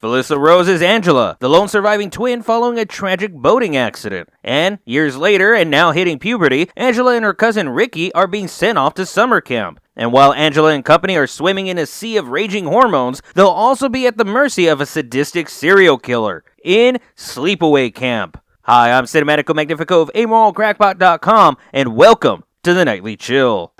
Felissa Rose is Angela, the lone surviving twin following a tragic boating accident. And years later, and now hitting puberty, Angela and her cousin Ricky are being sent off to summer camp. And while Angela and company are swimming in a sea of raging hormones, they'll also be at the mercy of a sadistic serial killer in Sleepaway Camp. Hi, I'm Cinematico Magnifico of amoralcrackpot.com, and welcome to the Nightly Chill.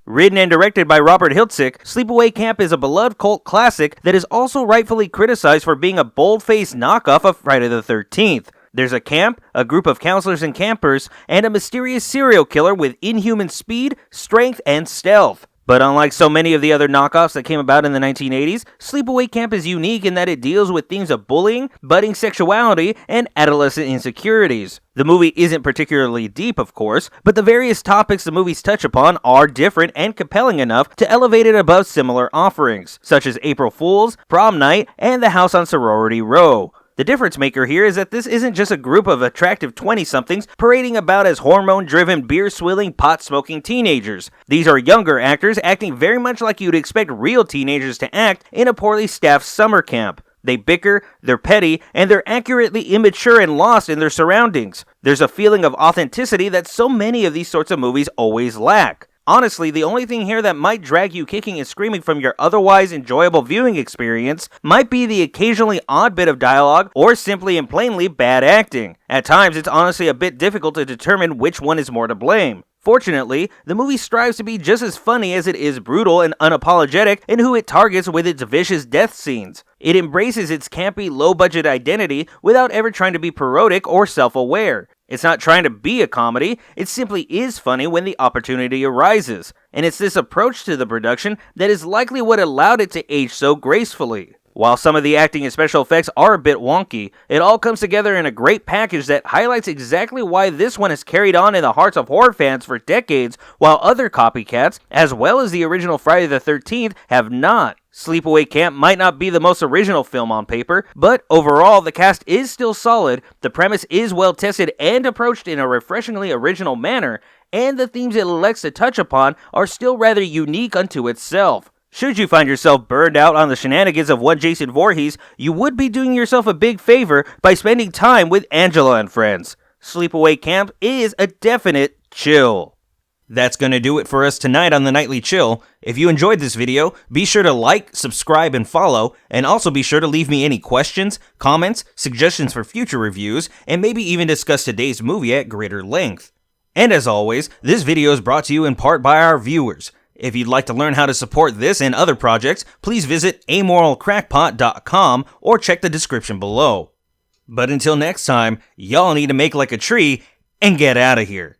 Written and directed by Robert Hiltzik, Sleepaway Camp is a beloved cult classic that is also rightfully criticized for being a bold-faced knockoff of Friday the 13th. There's a camp, a group of counselors and campers, and a mysterious serial killer with inhuman speed, strength, and stealth. But unlike so many of the other knockoffs that came about in the 1980s, Sleepaway Camp is unique in that it deals with themes of bullying, budding sexuality, and adolescent insecurities. The movie isn't particularly deep, of course, but the various topics the movies touch upon are different and compelling enough to elevate it above similar offerings, such as April Fool's, Prom Night, and The House on Sorority Row. The difference maker here is that this isn't just a group of attractive 20-somethings parading about as hormone-driven, beer-swilling, pot-smoking teenagers. These are younger actors acting very much like you'd expect real teenagers to act in a poorly staffed summer camp. They bicker, they're petty, and they're accurately immature and lost in their surroundings. There's a feeling of authenticity that so many of these sorts of movies always lack. Honestly, the only thing here that might drag you kicking and screaming from your otherwise enjoyable viewing experience might be the occasionally odd bit of dialogue or simply and plainly bad acting. At times, it's honestly a bit difficult to determine which one is more to blame. Fortunately, the movie strives to be just as funny as it is brutal and unapologetic in who it targets with its vicious death scenes. It embraces its campy, low-budget identity without ever trying to be parodic or self-aware. It's not trying to be a comedy, it simply is funny when the opportunity arises. And it's this approach to the production that is likely what allowed it to age so gracefully. While some of the acting and special effects are a bit wonky, it all comes together in a great package that highlights exactly why this one has carried on in the hearts of horror fans for decades, while other copycats, as well as the original Friday the 13th, have not. Sleepaway Camp might not be the most original film on paper, but overall the cast is still solid, the premise is well tested and approached in a refreshingly original manner, and the themes it elects to touch upon are still rather unique unto itself. Should you find yourself burned out on the shenanigans of one Jason Voorhees, you would be doing yourself a big favor by spending time with Angela and friends. Sleepaway Camp is a definite chill. That's going to do it for us tonight on the Nightly Chill. If you enjoyed this video, be sure to like, subscribe, and follow, and also be sure to leave me any questions, comments, suggestions for future reviews, and maybe even discuss today's movie at greater length. And as always, this video is brought to you in part by our viewers. If you'd like to learn how to support this and other projects, please visit amoralcrackpot.com or check the description below. But until next time, y'all need to make like a tree and get out of here.